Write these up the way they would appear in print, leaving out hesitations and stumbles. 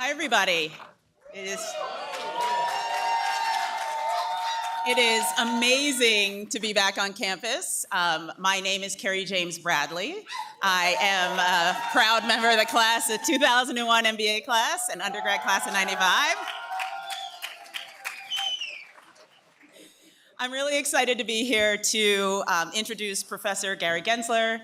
Hi, everybody. It is amazing to be back on campus. My name is Carrie James Bradley. I am a proud member of the class of 2001 MBA class and undergrad class of 95. I'm really excited to be here to introduce Professor Gary Gensler,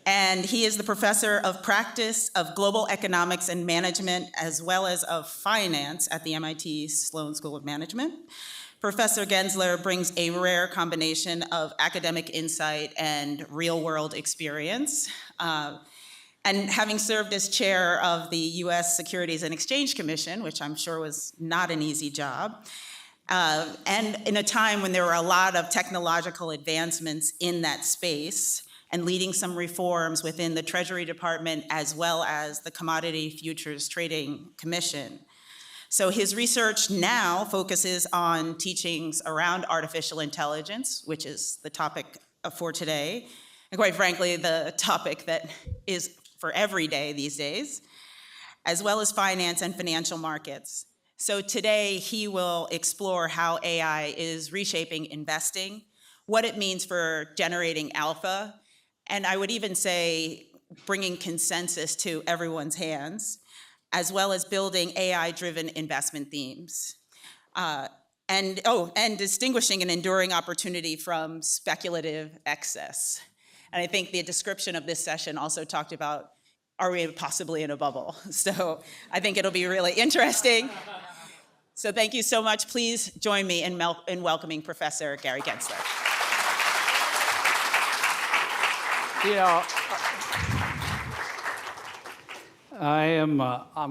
and he is the professor of practice of global economics and management as well as of finance at the MIT Sloan School of Management. Professor Gensler brings a rare combination of academic insight and real-world experience. And having served as chair of the US Securities and Exchange Commission, which I'm sure was not an easy job, and in a time when there were a lot of technological advancements in that space, and leading some reforms within the Treasury Department as well as the Commodity Futures Trading Commission. So his research now focuses on teachings around artificial intelligence, which is the topic for today, and quite frankly, the topic that is for every day these days, as well as finance and financial markets. So today he will explore how AI is reshaping investing, what it means for generating alpha, and I would even say bringing consensus to everyone's hands, as well as building AI-driven investment themes. And distinguishing an enduring opportunity from speculative excess. And I think the description of this session also talked about, are we possibly in a bubble? So I think it'll be really interesting. So thank you so much. Please join me in welcoming Professor Gary Gensler. You know, I'm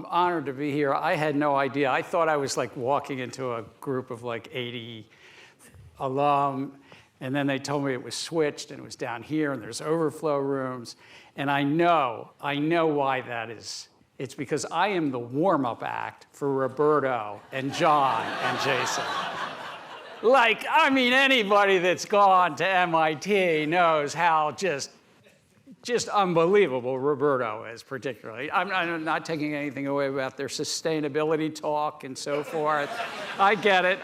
honored to be here. I had no idea. I thought I was like walking into a group of like 80 alum, and then they told me it was switched and it was down here and there's overflow rooms. And I know why that is. It's because I am the warm-up act for Roberto and John and Jason. Like, I mean, anybody that's gone to MIT knows how just unbelievable Roberto is, particularly. I'm not taking anything away about their sustainability talk and so forth. I get it.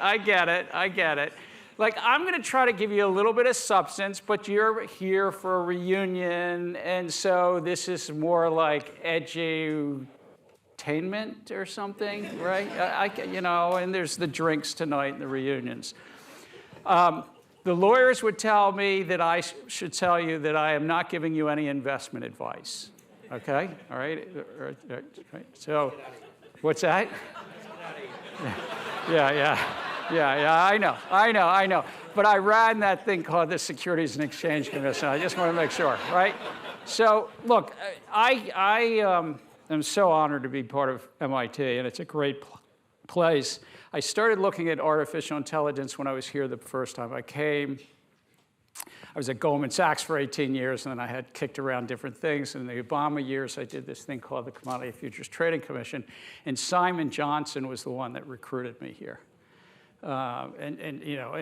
Like, I'm gonna try to give you a little bit of substance, but you're here for a reunion, and so this is more like edutainment or something, right? And there's the drinks tonight and the reunions. The lawyers would tell me that I should tell you that I am not giving you any investment advice, okay? All right? So, what's that? Yeah, I know. But I ran that thing called the Securities and Exchange Commission. I just want to make sure, right? So, look, I am so honored to be part of MIT, and it's a great place. I started looking at artificial intelligence when I was here the first time I came. I was at Goldman Sachs for 18 years, and then I had kicked around different things. In the Obama years, I did this thing called the Commodity Futures Trading Commission, and Simon Johnson was the one that recruited me here. And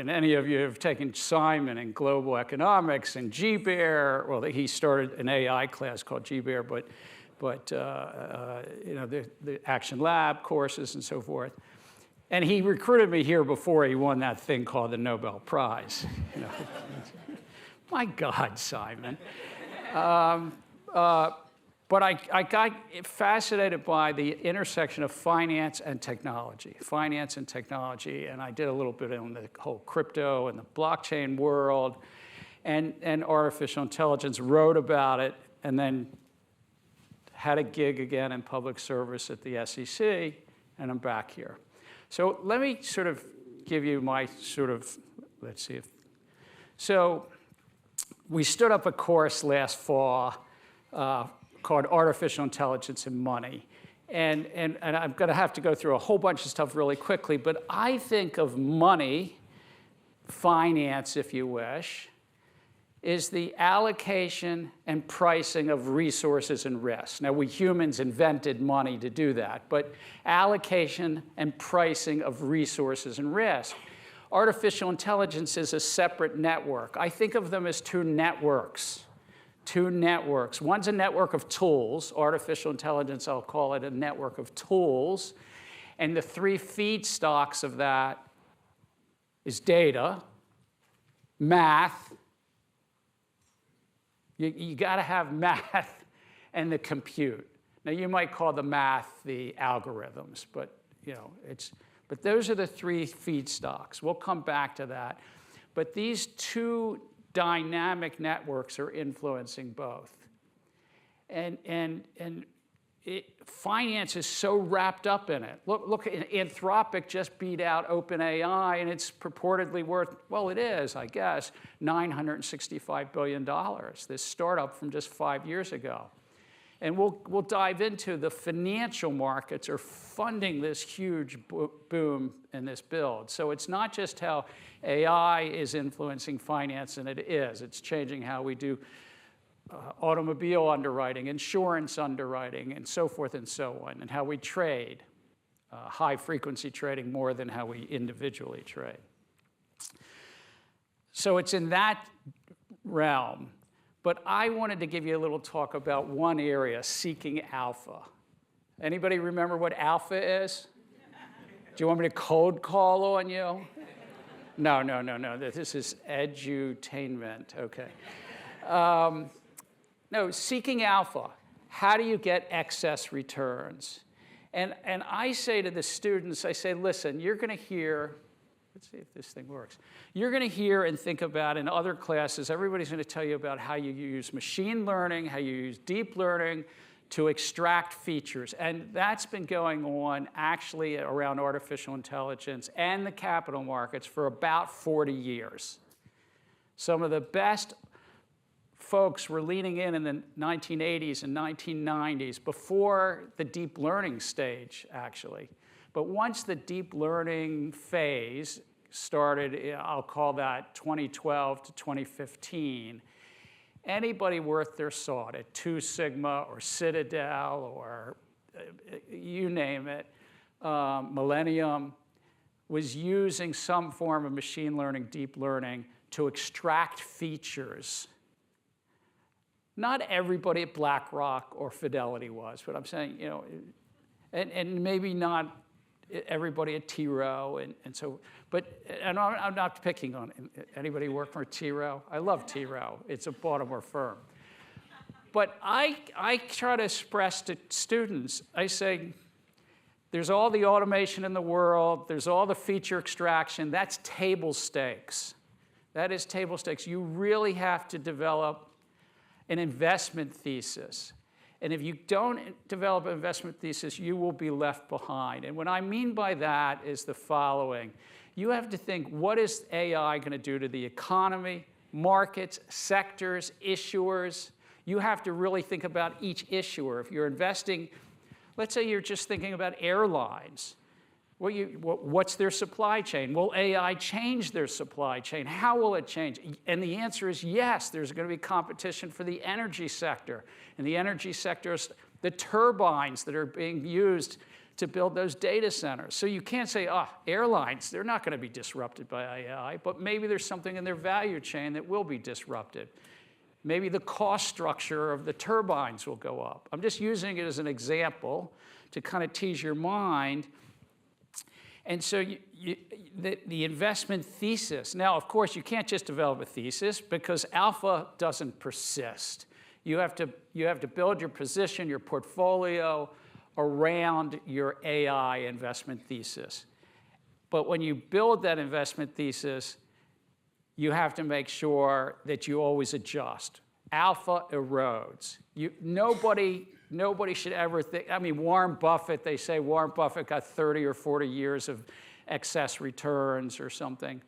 any of you have taken Simon in global economics and GBear. Well, he started an AI class called GBear, but the Action Lab courses and so forth. And he recruited me here before he won that thing called the Nobel Prize. My God, Simon. But I got fascinated by the intersection of finance and technology, and I did a little bit on the whole crypto and the blockchain world, and artificial intelligence, wrote about it, and then had a gig again in public service at the SEC, and I'm back here. So let me sort of give you my so we stood up a course last fall called Artificial Intelligence and Money. And I'm going to have to go through a whole bunch of stuff really quickly, but I think of money, finance if you wish, is the allocation and pricing of resources and risks. Now, we humans invented money to do that, but allocation and pricing of resources and risk. Artificial intelligence is a separate network. I think of them as two networks. two networks. One's a network of tools. Artificial intelligence, I'll call it a network of tools. And the three feedstocks of that is data, math. You got to have math and the compute. Now, you might call the math the algorithms, but but those are the three feedstocks. We'll come back to that. But these two dynamic networks are influencing both. Finance is so wrapped up in it. Look, Anthropic just beat out OpenAI, and it's purportedly worth, well, it is, I guess, $965 billion, this startup from just 5 years ago. And we'll dive into the financial markets are funding this huge boom in this build. So it's not just how AI is influencing finance, and it is. It's changing how we do automobile underwriting, insurance underwriting, and so forth and so on, and how we trade, high-frequency trading more than how we individually trade. So it's in that realm. But I wanted to give you a little talk about one area, seeking alpha. Anybody remember what alpha is? Do you want me to cold call on you? No. This is edutainment, okay. No, seeking alpha. How do you get excess returns? And I say to the students, I say, listen, you're going to hear, let's see if this thing works. You're going to hear and think about in other classes, everybody's going to tell you about how you use machine learning, how you use deep learning to extract features. And that's been going on actually around artificial intelligence and the capital markets for about 40 years. Some of the best folks were leaning in the 1980s and 1990s, before the deep learning stage, actually. But once the deep learning phase started, I'll call that 2012 to 2015, anybody worth their salt at 2 Sigma or Citadel or you name it, Millennium, was using some form of machine learning, deep learning, to extract features. Not everybody at BlackRock or Fidelity was, but I'm saying, and maybe not everybody at T. Rowe, and so, and I'm not picking on anybody work for T. Rowe. I love T. Rowe. It's a Baltimore firm. But I try to express to students, I say, there's all the automation in the world, there's all the feature extraction, that's table stakes. That is table stakes. You really have to develop an investment thesis. And if you don't develop an investment thesis, you will be left behind. And what I mean by that is the following. You have to think, what is AI going to do to the economy, markets, sectors, issuers? You have to really think about each issuer. If you're investing, let's say you're just thinking about airlines. What's their supply chain? Will AI change their supply chain? How will it change? And the answer is yes, there's going to be competition for the energy sector. And the energy sector is the turbines that are being used to build those data centers. So you can't say, airlines, they're not going to be disrupted by AI, but maybe there's something in their value chain that will be disrupted. Maybe the cost structure of the turbines will go up. I'm just using it as an example to kind of tease your mind. And so the investment thesis. Now, of course, you can't just develop a thesis because alpha doesn't persist. You have to build your position, your portfolio around your AI investment thesis. But when you build that investment thesis, you have to make sure that you always adjust. Alpha erodes. Nobody should ever think, Warren Buffett, they say Warren Buffett got 30 or 40 years of excess returns or something,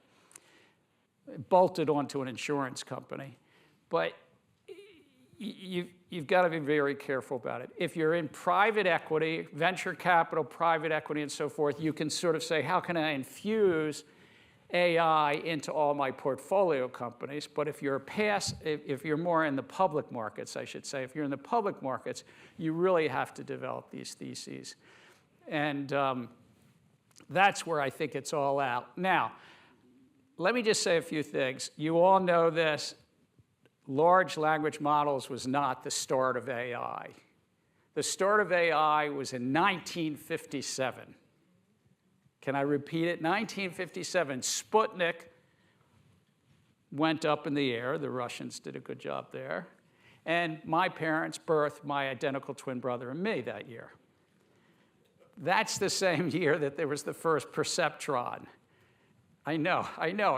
bolted onto an insurance company. But you've got to be very careful about it. If you're in private equity, venture capital, private equity, and so forth, you can sort of say, how can I infuse AI into all my portfolio companies? But if you're if you're more in the public markets, I should say, if you're in the public markets, you really have to develop these theses. And that's where I think it's all out. Now, let me just say a few things. You all know this. large language models was not the start of AI. The start of AI was in 1957. Can I repeat it? 1957, Sputnik went up in the air. The Russians did a good job there. And my parents birthed my identical twin brother and me that year. That's the same year that there was the first perceptron. I know.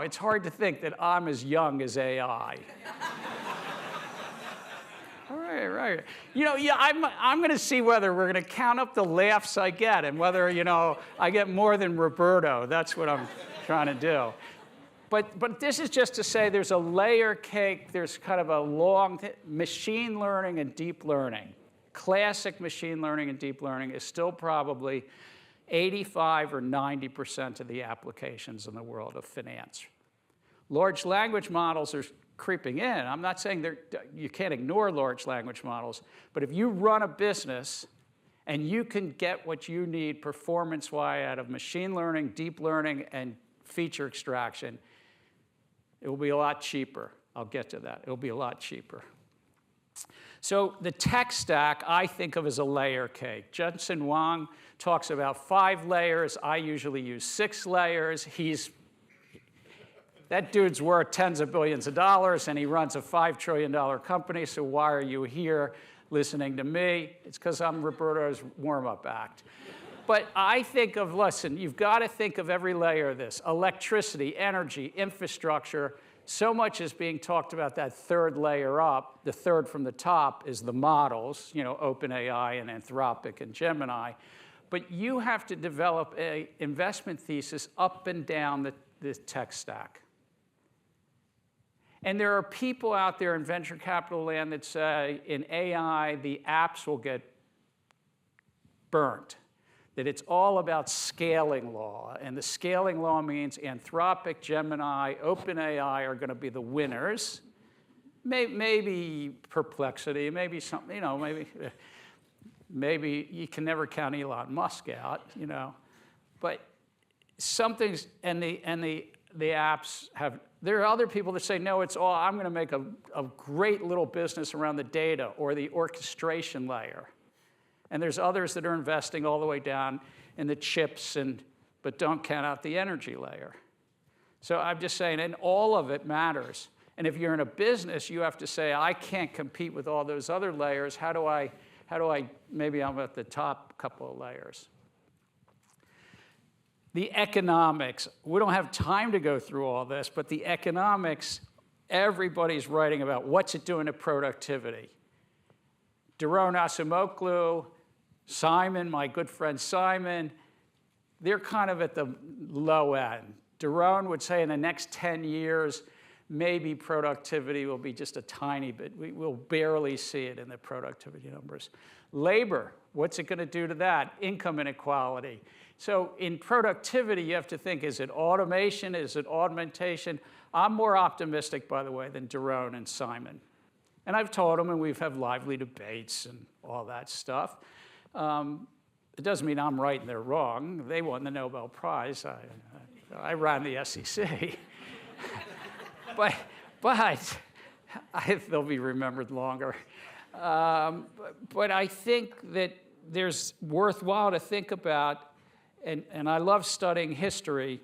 It's hard to think that I'm as young as AI. Right. I'm going to see whether we're going to count up the laughs I get and whether, I get more than Roberto. That's what I'm trying to do. But this is just to say there's a layer cake. There's kind of a long machine learning and deep learning. Classic machine learning and deep learning is still probably 85 or 90% of the applications in the world of finance. Large language models are creeping in. I'm not saying you can't ignore large language models, but if you run a business and you can get what you need performance-wise out of machine learning, deep learning, and feature extraction, it will be a lot cheaper. I'll get to that. It will be a lot cheaper. So the tech stack I think of as a layer cake. Jensen Huang talks about 5 layers. I usually use 6 layers. That dude's worth tens of billions of dollars, and he runs a $5 trillion company, so why are you here listening to me? It's because I'm Roberto's warm-up act. But I think of, listen, you've got to think of every layer of this. Electricity, energy, infrastructure. So much is being talked about that third layer up. The third from the top is the models, OpenAI and Anthropic and Gemini. But you have to develop an investment thesis up and down the tech stack. And there are people out there in venture capital land that say in AI, the apps will get burnt, that it's all about scaling law. And the scaling law means Anthropic, Gemini, OpenAI are going to be the winners. Maybe Perplexity, maybe something, maybe you can never count Elon Musk out, But something's, and the apps have, there are other people that say, no, it's all, I'm going to make a great little business around the data or the orchestration layer. And there's others that are investing all the way down in the chips, but don't count out the energy layer. So I'm just saying, and all of it matters. And if you're in a business, you have to say, I can't compete with all those other layers. How do I, maybe I'm at the top couple of layers. The economics, we don't have time to go through all this, but the economics, everybody's writing about what's it doing to productivity. Daron Acemoglu, Simon, my good friend Simon, they're kind of at the low end. Daron would say in the next 10 years, maybe productivity will be just a tiny bit. We'll barely see it in the productivity numbers. Labor, what's it going to do to that? Income inequality. So in productivity, you have to think, is it automation? Is it augmentation? I'm more optimistic, by the way, than Daron and Simon. And I've told them, and we've had lively debates and all that stuff. It doesn't mean I'm right and they're wrong. They won the Nobel Prize. I ran the SEC. but they'll be remembered longer. But I think that there's worthwhile to think about, and I love studying history,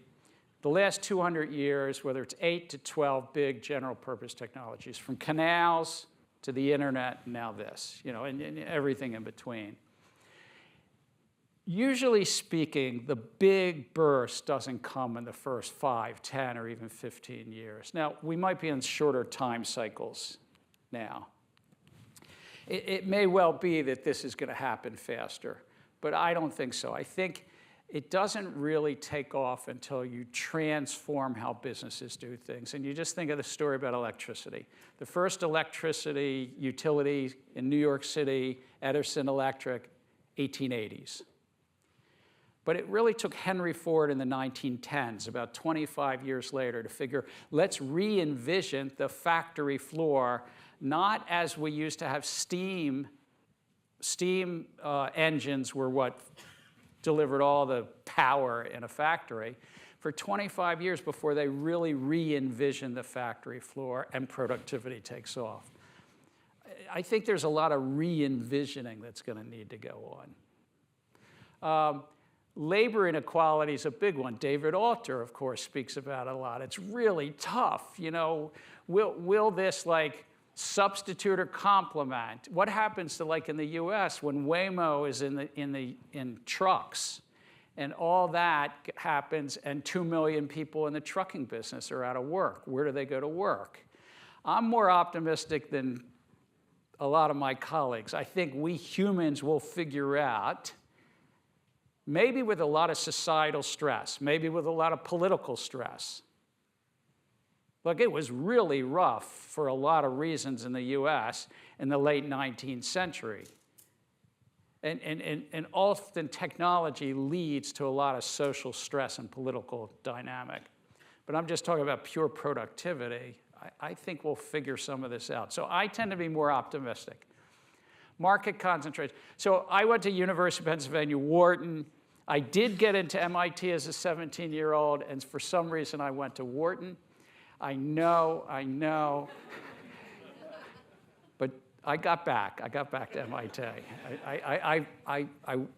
the last 200 years, whether it's 8 to 12 big general purpose technologies, from canals to the internet, and now this, and everything in between. Usually speaking, the big burst doesn't come in the first 5, 10, or even 15 years. Now, we might be in shorter time cycles now. It may well be that this is going to happen faster, but I don't think so. I think it doesn't really take off until you transform how businesses do things. And you just think of the story about electricity. The first electricity utility in New York City, Edison Electric, 1880s. But it really took Henry Ford in the 1910s, about 25 years later, to figure, let's re-envision the factory floor, not as we used to have steam engines were what delivered all the power in a factory. for 25 years before they really re-envision the factory floor and productivity takes off. I think there's a lot of re-envisioning that's going to need to go on. Labor inequality is a big one. David Alter, of course, speaks about it a lot. It's really tough. You know, will this like substitute or complement? What happens to, like in the U.S. when Waymo is in trucks, and all that happens, and 2 million people in the trucking business are out of work? Where do they go to work? I'm more optimistic than a lot of my colleagues. I think we humans will figure out, maybe with a lot of societal stress, maybe with a lot of political stress. Look, it was really rough for a lot of reasons in the US in the late 19th century. And often technology leads to a lot of social stress and political dynamic. But I'm just talking about pure productivity. I think we'll figure some of this out. So I tend to be more optimistic. Market concentration. So I went to University of Pennsylvania, Wharton. I did get into MIT as a 17-year-old, and for some reason I went to Wharton. I know. But I got back to MIT. I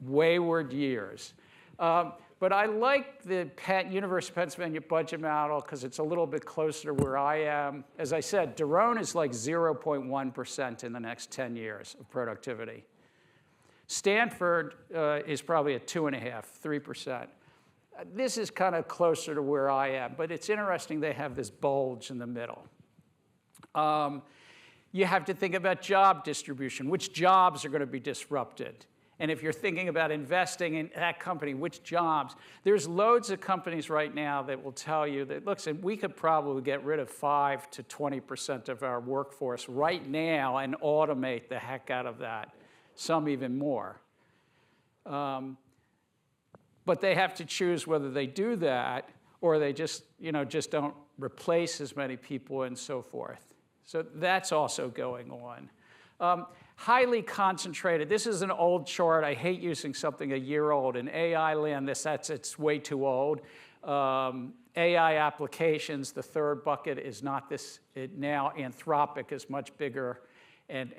wayward years. But I like the University of Pennsylvania budget model because it's a little bit closer to where I am. As I said, Daron is like 0.1% in the next 10 years of productivity. Stanford is probably at 2.5%, 3%. This is kind of closer to where I am, but it's interesting they have this bulge in the middle. You have to think about job distribution. Which jobs are going to be disrupted? And if you're thinking about investing in that company, which jobs? There's loads of companies right now that will tell you that, look, we could probably get rid of 5 to 20% of our workforce right now and automate the heck out of that, some even more. But they have to choose whether they do that or they just don't replace as many people and so forth. So that's also going on. Highly concentrated. This is an old chart. I hate using something a year old. In AI land, it's way too old. AI applications, the third bucket is not this. Now Anthropic is much bigger and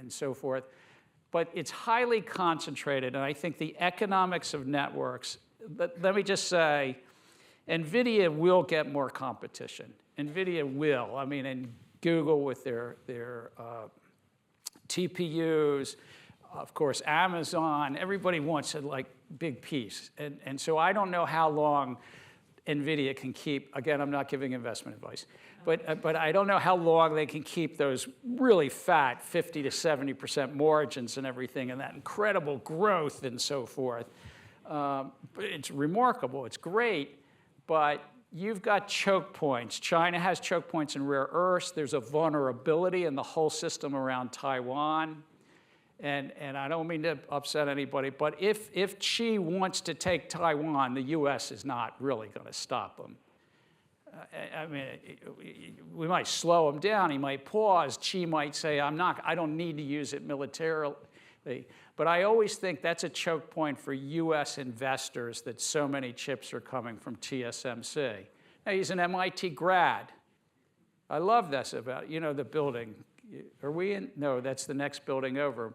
so forth. But it's highly concentrated, and I think the economics of networks, let me just say, NVIDIA will get more competition. NVIDIA will. I mean, and Google with their TPUs, of course, Amazon, everybody wants a big piece. And so I don't know how long NVIDIA can keep, again, I'm not giving investment advice, but I don't know how long they can keep those really fat 50 to 70% margins and everything and that incredible growth and so forth. But it's remarkable, it's great, but you've got choke points. China has choke points in rare earths. There's a vulnerability in the whole system around Taiwan. And I don't mean to upset anybody, but if Xi wants to take Taiwan, the US is not really going to stop him. I mean, we might slow him down. He might pause. Xi might say, I don't need to use it militarily. But I always think that's a choke point for US investors that so many chips are coming from TSMC. Now, he's an MIT grad. I love this about, the building. Are we in? No, that's the next building over.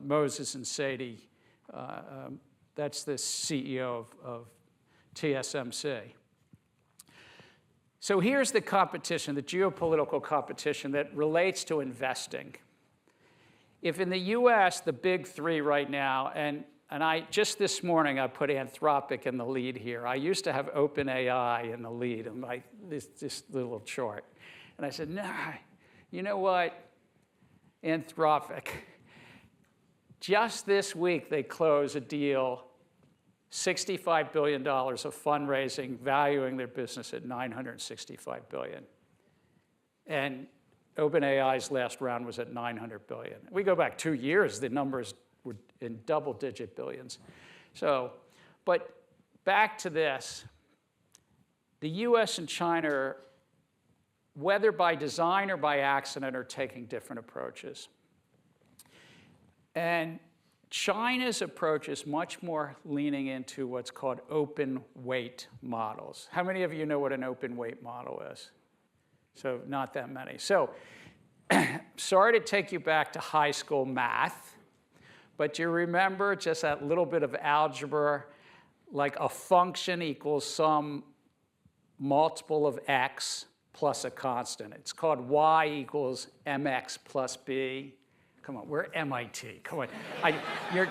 Moses and Sadie. That's the CEO of TSMC. So here's the competition, the geopolitical competition that relates to investing. If in the US, the big three right now, and I just this morning I put Anthropic in the lead here. I used to have OpenAI in the lead in this little chart. And I said, nah, you know what? Anthropic. Just this week they closed a deal, $65 billion of fundraising, valuing their business at $965 billion. And OpenAI's last round was at $900 billion. We go back 2 years, the numbers were in double-digit billions. So, but back to this. The US and China, whether by design or by accident, are taking different approaches. And China's approach is much more leaning into what's called open weight models. How many of you know what an open weight model is? So not that many. So sorry to take you back to high school math, but you remember just that little bit of algebra, like a function equals some multiple of x plus a constant. It's called y equals mx plus b. Come on, we're MIT. Come on,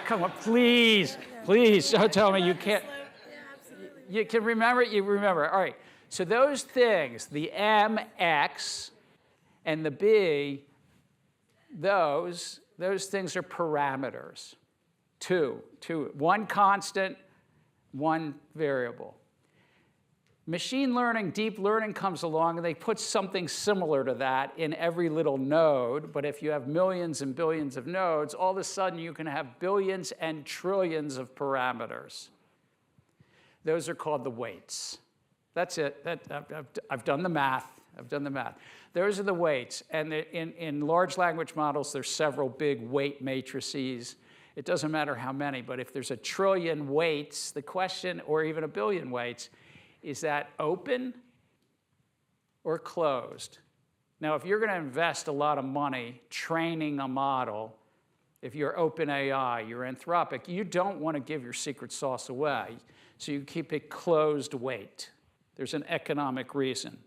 come on, please, don't tell me you can't. You can remember it. You remember. All right. So those things, the mx and the b, those things are parameters. Two. One constant, one variable. Machine learning, deep learning comes along, and they put something similar to that in every little node. But if you have millions and billions of nodes, all of a sudden you can have billions and trillions of parameters. Those are called the weights. That's it. I've done the math. Those are the weights. And in large language models, there's several big weight matrices. It doesn't matter how many, but if there's a trillion weights, the question, or even a billion weights, is that open or closed? Now, if you're going to invest a lot of money training a model, if you're OpenAI, you're Anthropic, you don't want to give your secret sauce away, so you keep it closed weight. There's an economic reason.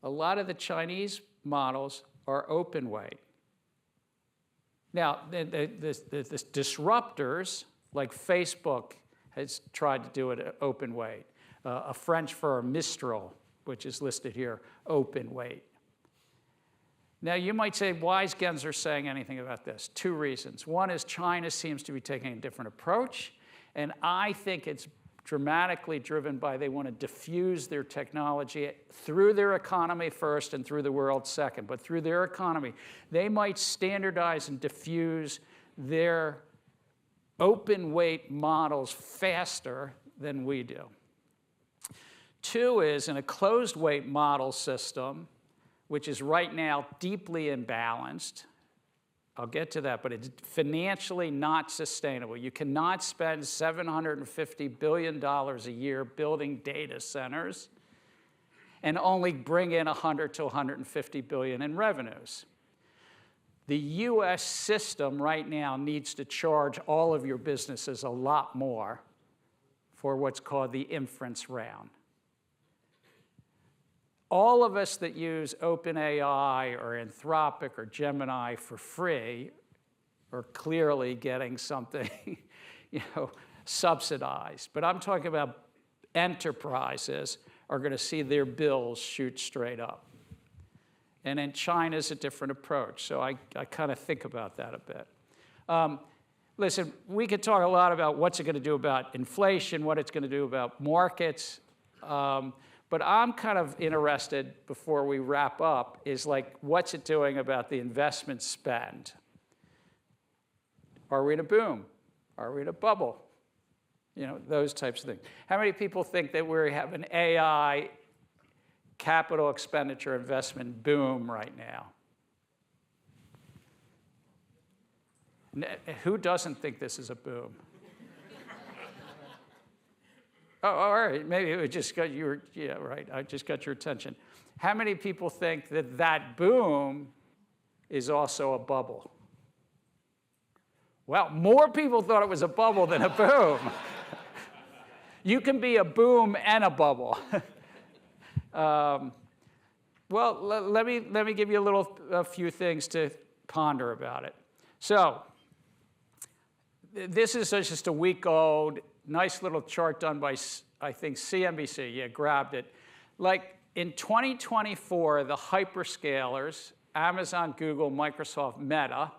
A lot of the Chinese models are open weight. Now, the disruptors, like Facebook, has tried to do it open weight. A French firm, Mistral, which is listed here, open weight. Now, you might say, why is Gensler saying anything about this? Two reasons. One is China seems to be taking a different approach, and I think it's dramatically driven by they want to diffuse their technology through their economy first and through the world second. But through their economy, they might standardize and diffuse their open weight models faster than we do. Two is in a closed weight model system, which is right now deeply imbalanced. I'll get to that, but it's financially not sustainable. You cannot spend $750 billion a year building data centers and only bring in 100 to 150 billion in revenues. The US system right now needs to charge all of your businesses a lot more for what's called the inference round. All of us that use OpenAI or Anthropic or Gemini for free are clearly getting something subsidized. But I'm talking about enterprises are going to see their bills shoot straight up. And in China is a different approach. So I kind of think about that a bit. Listen, we could talk a lot about what's it going to do about inflation, what it's going to do about markets. But I'm kind of interested, before we wrap up, is like, what's it doing about the investment spend? Are we in a boom? Are we in a bubble? Those types of things. How many people think that we have an AI capital expenditure investment boom right now? Who doesn't think this is a boom? Oh, all right, maybe it just got your, yeah, right, I just got your attention. How many people think that that boom is also a bubble? Well, more people thought it was a bubble than a boom. You can be a boom and a bubble. Well, let me give you a few things to ponder about it. So, this is just a week old, nice little chart done by, I think, CNBC. Yeah, grabbed it. Like in 2024, the hyperscalers, Amazon, Google, Microsoft, Meta,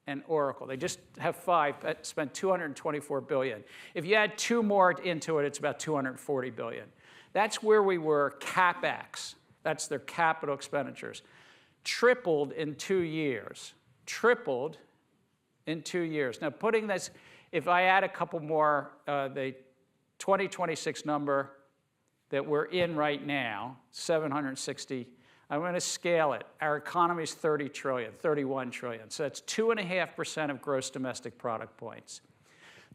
and Oracle, they just have five that spent $224 billion. If you add two more into it, it's about $240 billion. That's where we were CapEx. That's their capital expenditures. Tripled in 2 years. Tripled in 2 years. Now, putting this, if I add a couple more, the 2026 number that we're in right now, 760, I'm going to scale it. Our economy is 30 trillion, 31 trillion. So that's 2.5% of gross domestic product points.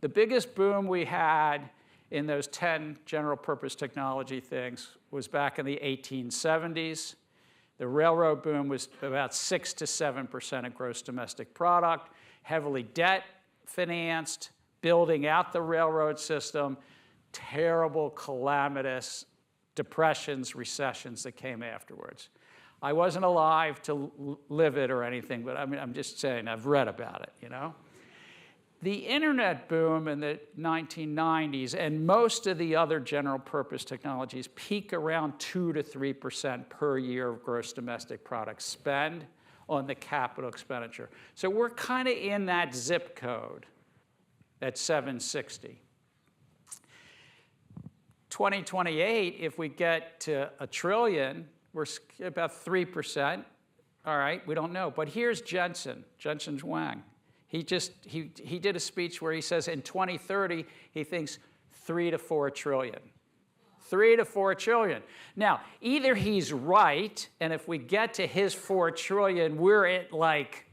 The biggest boom we had in those 10 general purpose technology things was back in the 1870s. The railroad boom was about 6 to 7% of gross domestic product, heavily debt financed, building out the railroad system, terrible, calamitous depressions, recessions that came afterwards. I wasn't alive to live it or anything, but I mean, I'm just saying, I've read about it, you know? The internet boom in the 1990s and most of the other general purpose technologies peak around 2 to 3% per year of gross domestic product spend on the capital expenditure. So we're kind of in that zip code at 760. 2028, if we get to $1 trillion, we're about 3%. All right, we don't know. But here's Jensen Huang. He did a speech where he says in 2030, he thinks 3 to 4 trillion. 3 to 4 trillion. Now, either he's right, and if we get to his 4 trillion, we're at like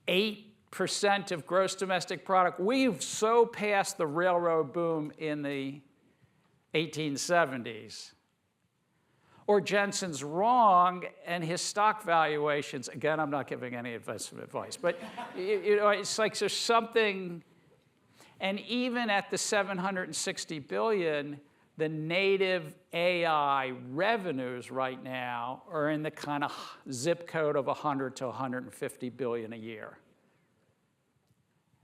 8% of gross domestic product. We've so passed the railroad boom in the 1870s. Or Jensen's wrong, and his stock valuations, again, I'm not giving any investment advice, but you know, it's like there's something, and even at the 760 billion, the native AI revenues right now are in the kind of zip code of 100 to 150 billion a year.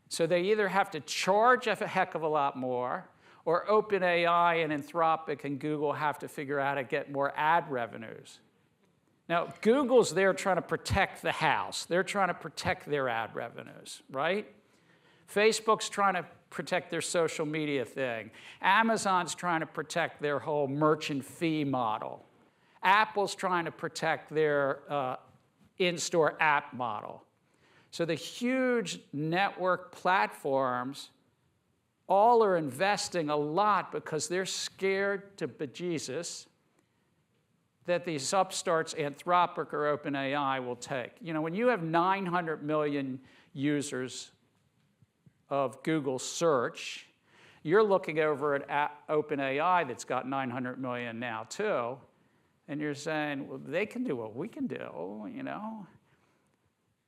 So they either have to charge a heck of a lot more, or OpenAI and Anthropic and Google have to figure out how to get more ad revenues. Now, Google's there trying to protect the house. They're trying to protect their ad revenues, right? Facebook's trying to protect their social media thing. Amazon's trying to protect their whole merchant fee model. Apple's trying to protect their in-store app model. So the huge network platforms all are investing a lot because they're scared to bejesus that these upstarts, Anthropic or OpenAI, will take. You know, when you have 900 million users of Google search, you're looking over at OpenAI that's got 900 million now too, and you're saying, well, they can do what we can do, you know?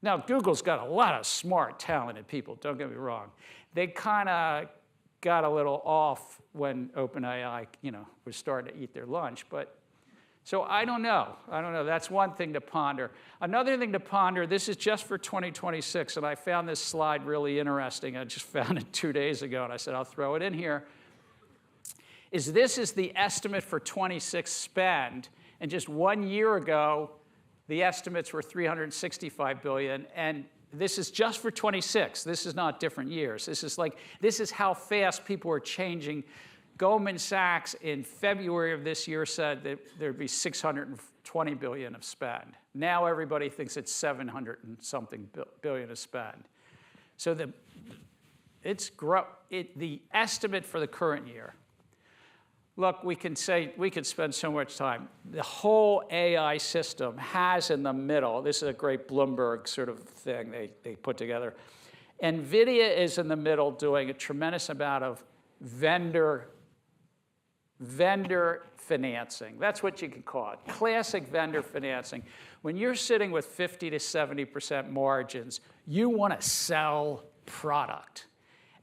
Now, Google's got a lot of smart, talented people, don't get me wrong. They kind of got a little off when OpenAI, you know, was starting to eat their lunch. But so I don't know. That's one thing to ponder. Another thing to ponder, this is just for 2026, and I found this slide really interesting. I just found it 2 days ago, and I said, I'll throw it in here. This is the estimate for 26 spend, and just 1 year ago, the estimates were 365 billion, and this is just for 26. This is not different years. This is how fast people are changing. Goldman Sachs in February of this year said that there'd be 620 billion of spend. Now everybody thinks it's 700 and something billion of spend. So the estimate for the current year. Look, we could spend so much time. The whole AI system has in the middle, this is a great Bloomberg sort of thing they put together. NVIDIA is in the middle doing a tremendous amount of vendor financing. That's what you can call it, classic vendor financing. When you're sitting with 50 to 70% margins, you want to sell product.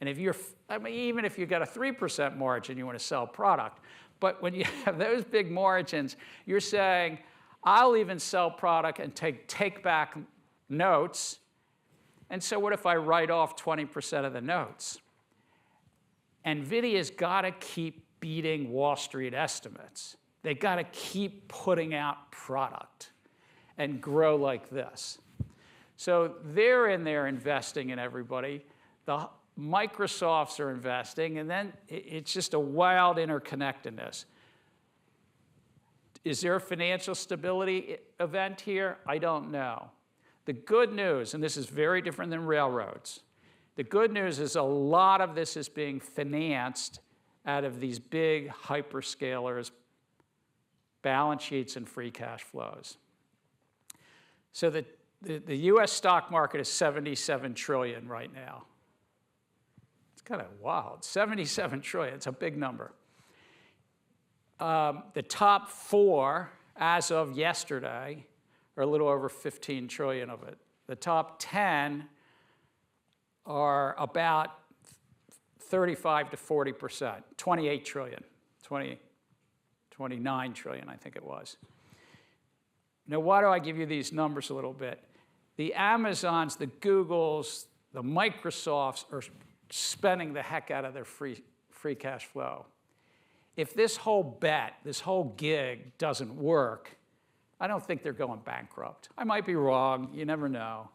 And even if you've got a 3% margin, you want to sell product. But when you have those big margins, you're saying, I'll even sell product and take back notes. And so what if I write off 20% of the notes? NVIDIA's got to keep beating Wall Street estimates. They've got to keep putting out product and grow like this. So they're in there investing in everybody. The Microsofts are investing, and then it's just a wild interconnectedness. Is there a financial stability event here? I don't know. The good news, and this is very different than railroads, the good news is a lot of this is being financed out of these big hyperscalers, balance sheets, and free cash flows. So the US stock market is 77 trillion right now. It's kind of wild. 77 trillion, it's a big number. The top 4, as of yesterday, are a little over 15 trillion of it. The top 10 are about 35 to 40%, 28 trillion, 29 trillion, I think it was. Now, why do I give you these numbers a little bit? The Amazons, the Googles, the Microsofts are spending the heck out of their free cash flow. If this whole bet, this whole gig doesn't work, I don't think they're going bankrupt. I might be wrong, you never know.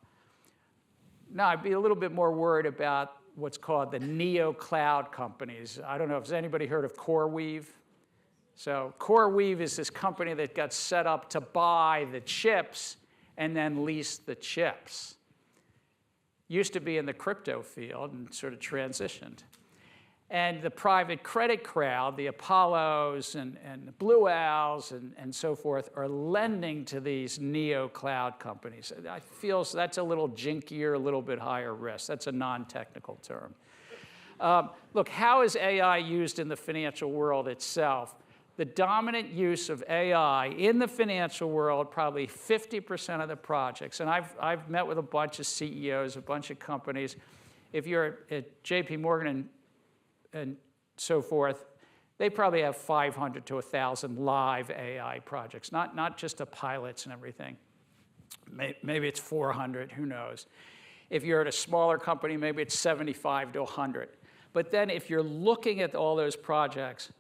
Now, I'd be a little bit more worried about what's called the neo-cloud companies. I don't know, has anybody heard of CoreWeave? So CoreWeave is this company that got set up to buy the chips and then lease the chips. Used to be in the crypto field and sort of transitioned. And the private credit crowd, the Apollos and the Blue Owls and so forth, are lending to these neo-cloud companies. I feel that's a little jinkier, a little bit higher risk. That's a non-technical term. Look, how is AI used in the financial world itself? The dominant use of AI in the financial world, probably 50% of the projects, and I've met with a bunch of CEOs, a bunch of companies. If you're at JP Morgan and so forth, they probably have 500 to 1,000 live AI projects, not just the pilots and everything. Maybe it's 400, who knows. If you're at a smaller company, maybe it's 75 to 100. But then if you're looking at all those projects,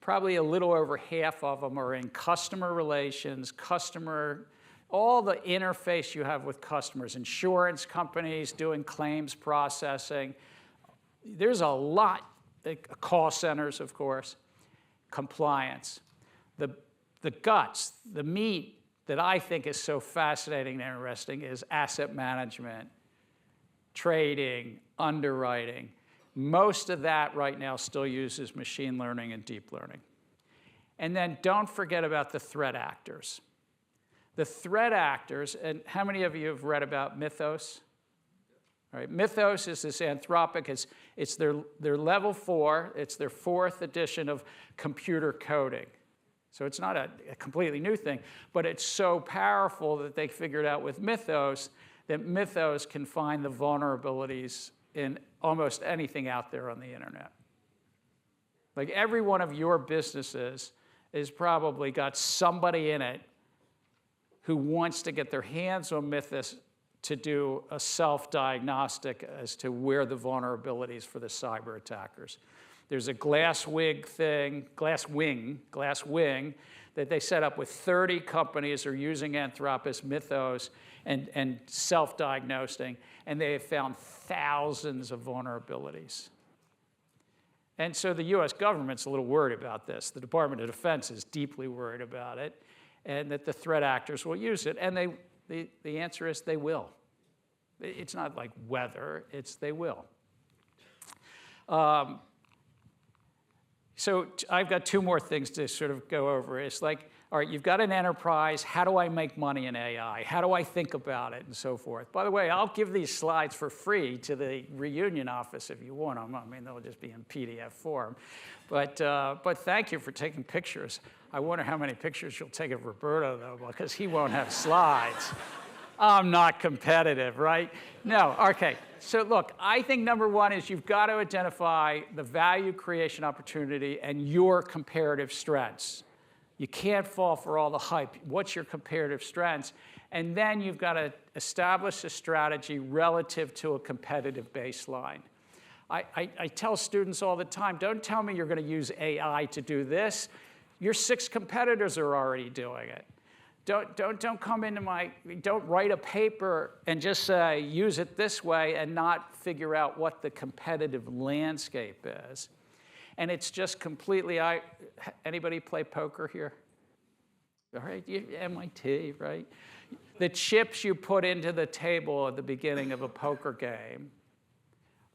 probably a little over half of them are in customer relations, all the interface you have with customers, insurance companies doing claims processing. There's a lot, call centers, of course, compliance. The guts, the meat that I think is so fascinating and interesting is asset management, trading, underwriting. Most of that right now still uses machine learning and deep learning. And then don't forget about the threat actors. The threat actors, and how many of you have read about Mythos? All right, Mythos is this Anthropic, it's their level 4, it's their 4th edition of computer coding. So it's not a completely new thing, but it's so powerful that they figured out with Mythos that Mythos can find the vulnerabilities in almost anything out there on the internet. Like every one of your businesses has probably got somebody in it who wants to get their hands on Mythos to do a self-diagnostic as to where the vulnerabilities for the cyber attackers. There's a glass wing that they set up with 30 companies who are using Anthropos Mythos and self-diagnosing, and they have found thousands of vulnerabilities. And so the US government's a little worried about this. The Department of Defense is deeply worried about it, and that the threat actors will use it. And the answer is they will. It's not like whether, it's they will. So I've got 2 more things to sort of go over. It's like, all right, you've got an enterprise. How do I make money in AI? How do I think about it and so forth? By the way, I'll give these slides for free to the Reunion office if you want them. I mean, they'll just be in PDF form. But thank you for taking pictures. I wonder how many pictures you'll take of Roberto, though, because he won't have slides. I'm not competitive, right? No, okay. So look, I think number 1 is you've got to identify the value creation opportunity and your comparative strengths. You can't fall for all the hype. What's your comparative strengths? And then you've got to establish a strategy relative to a competitive baseline. I tell students all the time, don't tell me you're going to use AI to do this. Your 6 competitors are already doing it. Don't come into don't write a paper and just say, use it this way and not figure out what the competitive landscape is. And it's just completely, anybody play poker here? All right, MIT, right? The chips you put into the table at the beginning of a poker game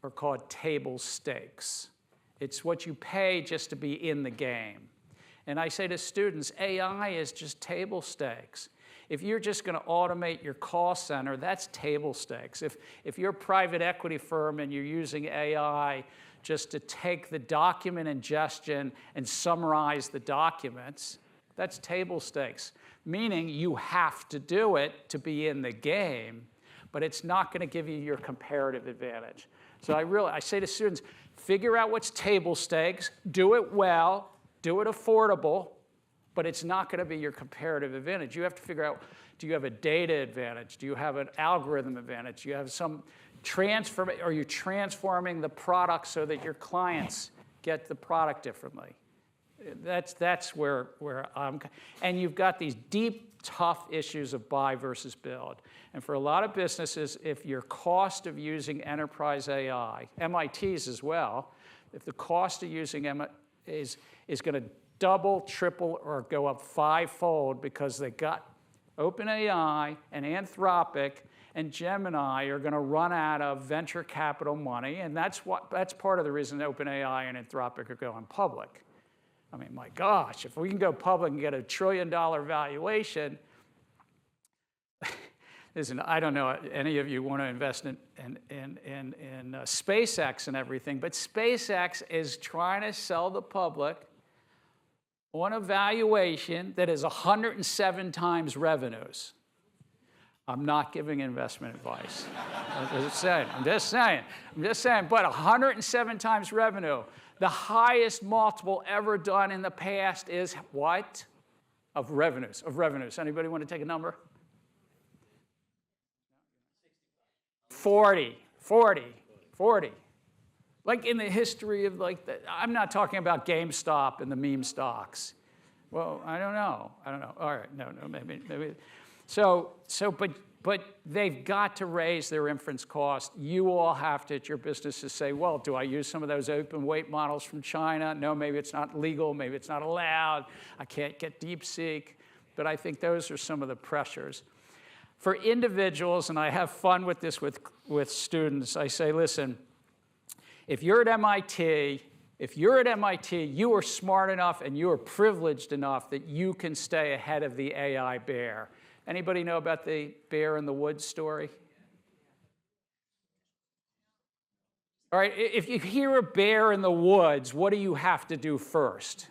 are called table stakes. It's what you pay just to be in the game. And I say to students, AI is just table stakes. If you're just going to automate your call center, that's table stakes. If you're a private equity firm and you're using AI just to take the document ingestion and summarize the documents, that's table stakes, meaning you have to do it to be in the game, but it's not going to give you your comparative advantage. So I say to students, figure out what's table stakes, do it well, do it affordable, but it's not going to be your comparative advantage. You have to figure out, do you have a data advantage? Do you have an algorithm advantage? Do you have some are you transforming the product so that your clients get the product differently? That's where I'm, and you've got these deep, tough issues of buy versus build. And for a lot of businesses, if your cost of using enterprise AI, MIT's as well, if the cost of using is going to double, triple, or go up fivefold because they got OpenAI and Anthropic and Gemini are going to run out of venture capital money, and that's part of the reason OpenAI and Anthropic are going public. I mean, my gosh, if we can go public and get $1 trillion valuation, listen, I don't know any of you want to invest in SpaceX and everything, but SpaceX is trying to sell the public on a valuation that is 107 times revenues. I'm not giving investment advice. I'm just saying, but 107 times revenue. The highest multiple ever done in the past is what? Of revenues. Anybody want to take a number? 40. Like in the history of I'm not talking about GameStop and the meme stocks. Well, I don't know. All right, no, maybe. But they've got to raise their inference cost. You all have to, at your businesses, say, well, do I use some of those open weight models from China? No, maybe it's not legal. Maybe it's not allowed. I can't get DeepSeek. But I think those are some of the pressures. For individuals, and I have fun with this with students, I say, listen, if you're at MIT, you are smart enough and you are privileged enough that you can stay ahead of the AI bear. Anybody know about the bear in the woods story? All right, if you hear a bear in the woods, what do you have to do first?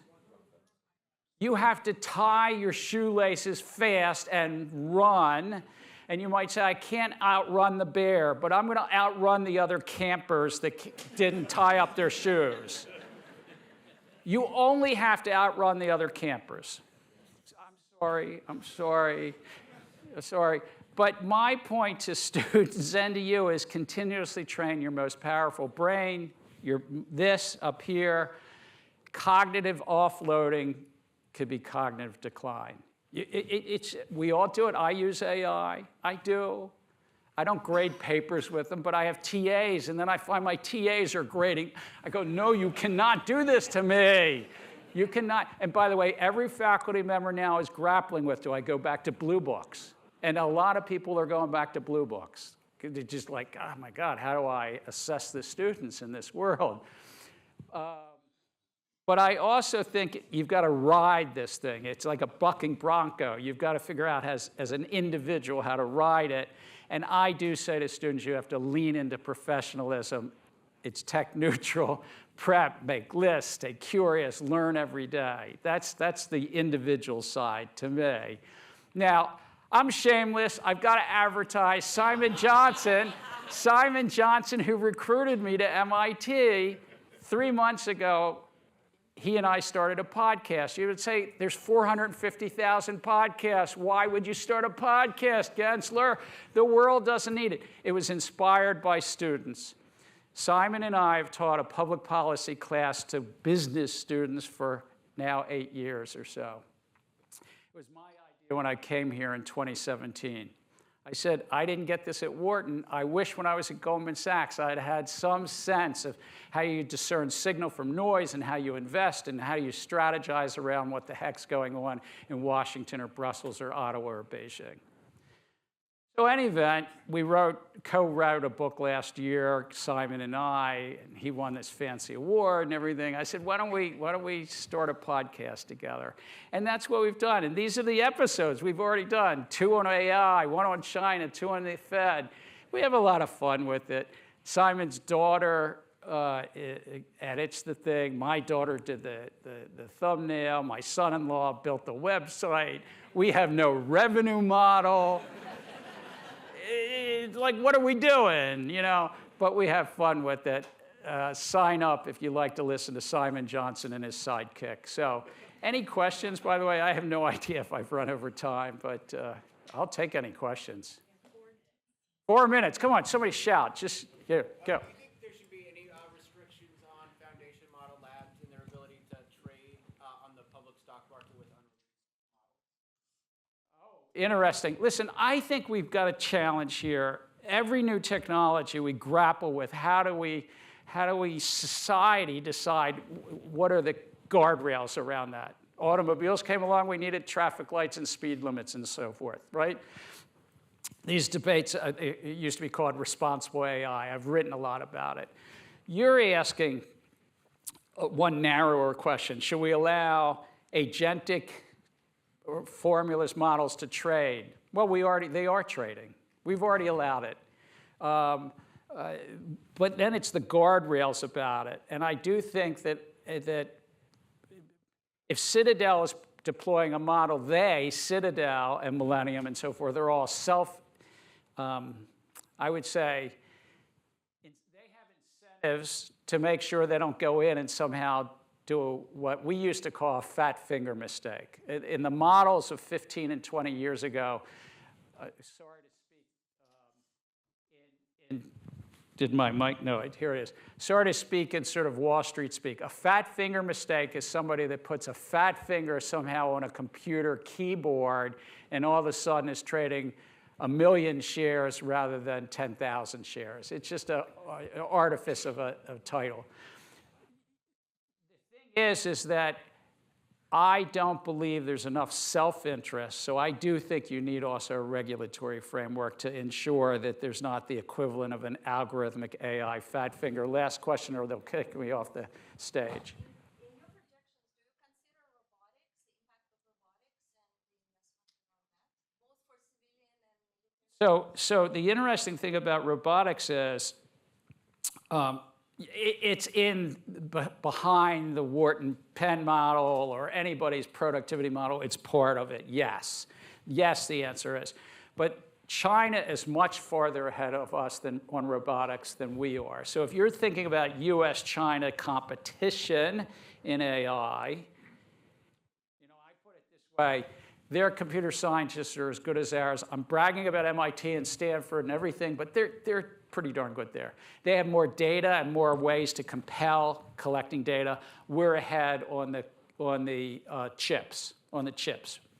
You have to tie your shoelaces fast and run. And you might say, I can't outrun the bear, but I'm going to outrun the other campers that didn't tie up their shoes. You only have to outrun the other campers. I'm sorry. But my point to students and to you is continuously train your most powerful brain, this up here. Cognitive offloading could be cognitive decline. We all do it. I use AI. I do. I don't grade papers with them, but I have TAs, and then I find my TAs are grading. I go, no, you cannot do this to me. You cannot. And by the way, every faculty member now is grappling with, do I go back to Blue Books? And a lot of people are going back to Blue Books. They're just like, oh my God, how do I assess the students in this world? But I also think you've got to ride this thing. It's like a bucking bronco. You've got to figure out as an individual how to ride it. And I do say to students, you have to lean into professionalism. It's tech neutral. Prep, make lists, stay curious, learn every day. That's the individual side to me. Now, I'm shameless. I've got to advertise Simon Johnson, who recruited me to MIT 3 months ago. He and I started a podcast. You would say, there's 450,000 podcasts. Why would you start a podcast, Gensler? The world doesn't need it. It was inspired by students. Simon and I have taught a public policy class to business students for now 8 years or so. It was my idea when I came here in 2017. I said, I didn't get this at Wharton. I wish when I was at Goldman Sachs I'd had some sense of how you discern signal from noise and how you invest and how you strategize around what the heck's going on in Washington or Brussels or Ottawa or Beijing. So in any event, we co-wrote a book last year, Simon and I, and he won this fancy award and everything. I said, why don't we start a podcast together? And that's what we've done. And these are the episodes we've already done. 2 on AI, 1 on China, 2 on the Fed. We have a lot of fun with it. Simon's daughter edits the thing. My daughter did the thumbnail. My son-in-law built the website. We have no revenue model. Like, what are we doing, you know? But we have fun with it. Sign up if you like to listen to Simon Johnson and his sidekick. So any questions? By the way, I have no idea if I've run over time, but I'll take any questions. 4 minutes. Come on, somebody shout. Just here, go. Do you think there should be any restrictions on foundation model labs and their ability to trade on the public stock market with unreleased models? Interesting. Listen, I think we've got a challenge here. Every new technology we grapple with, how do we society decide what are the guardrails around that? Automobiles came along, we needed traffic lights and speed limits and so forth, right? These debates, it used to be called responsible AI. I've written a lot about it. You're asking one narrower question. Should we allow agentic formulas models to trade? Well, they are trading. We've already allowed it. But then it's the guardrails about it. And I do think that if Citadel is deploying a model, Citadel and Millennium and so forth, they're all I would say, they have incentives to make sure they don't go in and somehow do what we used to call a fat finger mistake. In the models of 15 and 20 years ago, sorry to speak, did my mic? No, here it is. Sorry to speak in sort of Wall Street speak. A fat finger mistake is somebody that puts a fat finger somehow on a computer keyboard and all of a sudden is trading 1 million shares rather than 10,000 shares. It's just an artifice of a title. The thing is that I don't believe there's enough self-interest, so I do think you need also a regulatory framework to ensure that there's not the equivalent of an algorithmic AI fat finger. Last question, or they'll kick me off the stage. In your projections, do you consider robotics, the impact of robotics and the investment around that, both for civilian and military? So the interesting thing about robotics is it's behind the Wharton Penn model or anybody's productivity model. It's part of it, yes. Yes, the answer is. But China is much farther ahead of us on robotics than we are. So if you're thinking about US-China competition in AI, I put it this way. Their computer scientists are as good as ours. I'm bragging about MIT and Stanford and everything, but they're pretty darn good there. They have more data and more ways to compel collecting data. We're ahead on the chips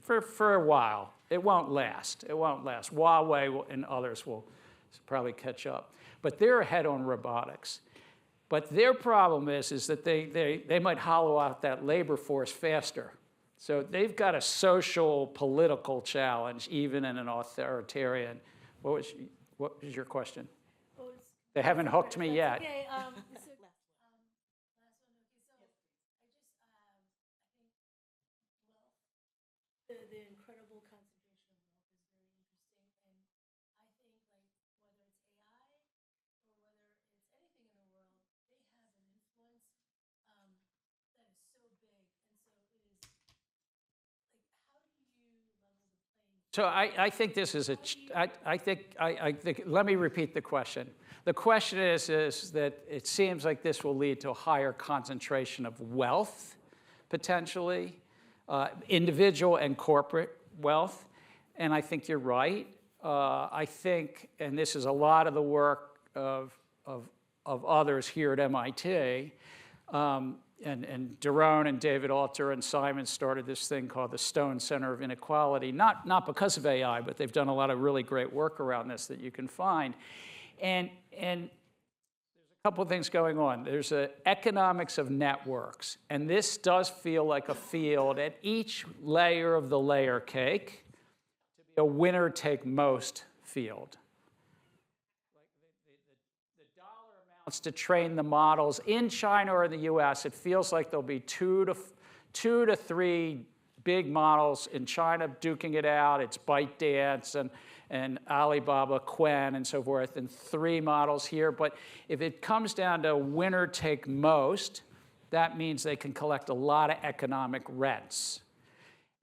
for a while. It won't last. It won't last. Huawei and others will probably catch up. But they're ahead on robotics. But their problem is that they might hollow out that labor force faster. So they've got a social, political challenge, even in an authoritarian. What was your question? They haven't hooked me yet. Okay, last one. Okay, so I think wealth, the incredible concentration of wealth is very interesting, and I think whether it's AI or whether it's anything in the world, they have an influence that is so big, and so it is how do you level the playing field? So I think this is I think. Let me repeat the question. The question is that it seems like this will lead to a higher concentration of wealth, potentially, individual and corporate wealth, and I think you're right. I think, and this is a lot of the work of others here at MIT, and Daron and David Alter and Simon started this thing called the Stone Center of Inequality, not because of AI, but they've done a lot of really great work around this that you can find. And there's a couple of things going on. There's an economics of networks, and this does feel like a field at each layer of the layer cake to be a winner-take-most field. The dollar amounts to train the models in China or in the US, it feels like there'll be two to three big models in China duking it out. It's ByteDance and Alibaba, Quen, and so forth, and 3 models here. But if it comes down to winner take most, that means they can collect a lot of economic rents.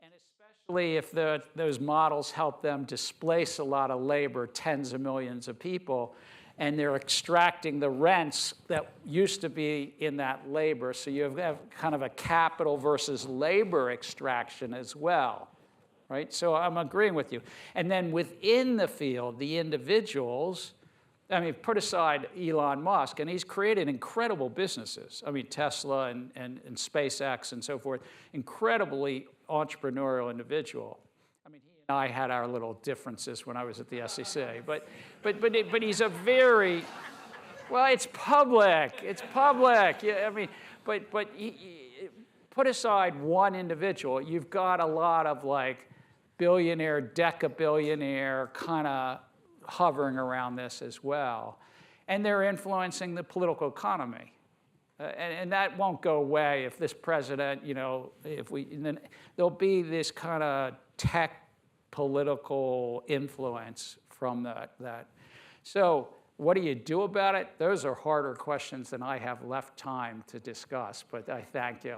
And especially if those models help them displace a lot of labor, tens of millions of people, and they're extracting the rents that used to be in that labor. So you have kind of a capital versus labor extraction as well, right? So I'm agreeing with you. And then within the field, the individuals, I mean, put aside Elon Musk, and he's created incredible businesses. I mean, Tesla and SpaceX and so forth, incredibly entrepreneurial individual. I mean, he and I had our little differences when I was at the SEC, but he's a very, well, it's public. It's public. Yeah, I mean, but put aside one individual, you've got a lot of like billionaire, deca-billionaire kind of hovering around this as well. And they're influencing the political economy. And that won't go away if this president, you know, then there'll be this kind of tech political influence from that. So what do you do about it? Those are harder questions than I have left time to discuss, but I thank you.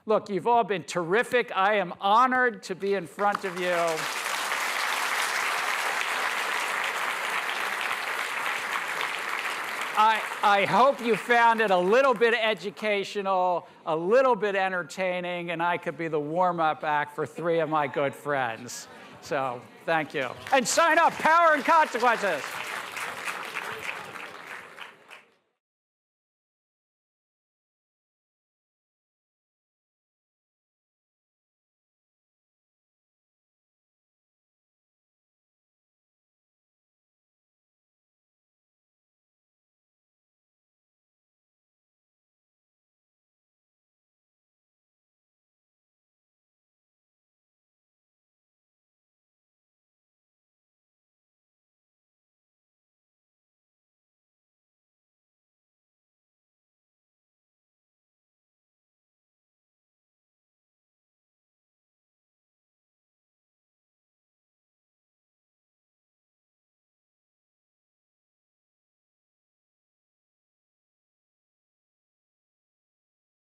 Look, you've all been terrific. I am honored to be in front of you. I hope you found it a little bit educational, a little bit entertaining, and I could be the warm-up act for 3 of my good friends. So thank you. And sign up, Power and Consequences.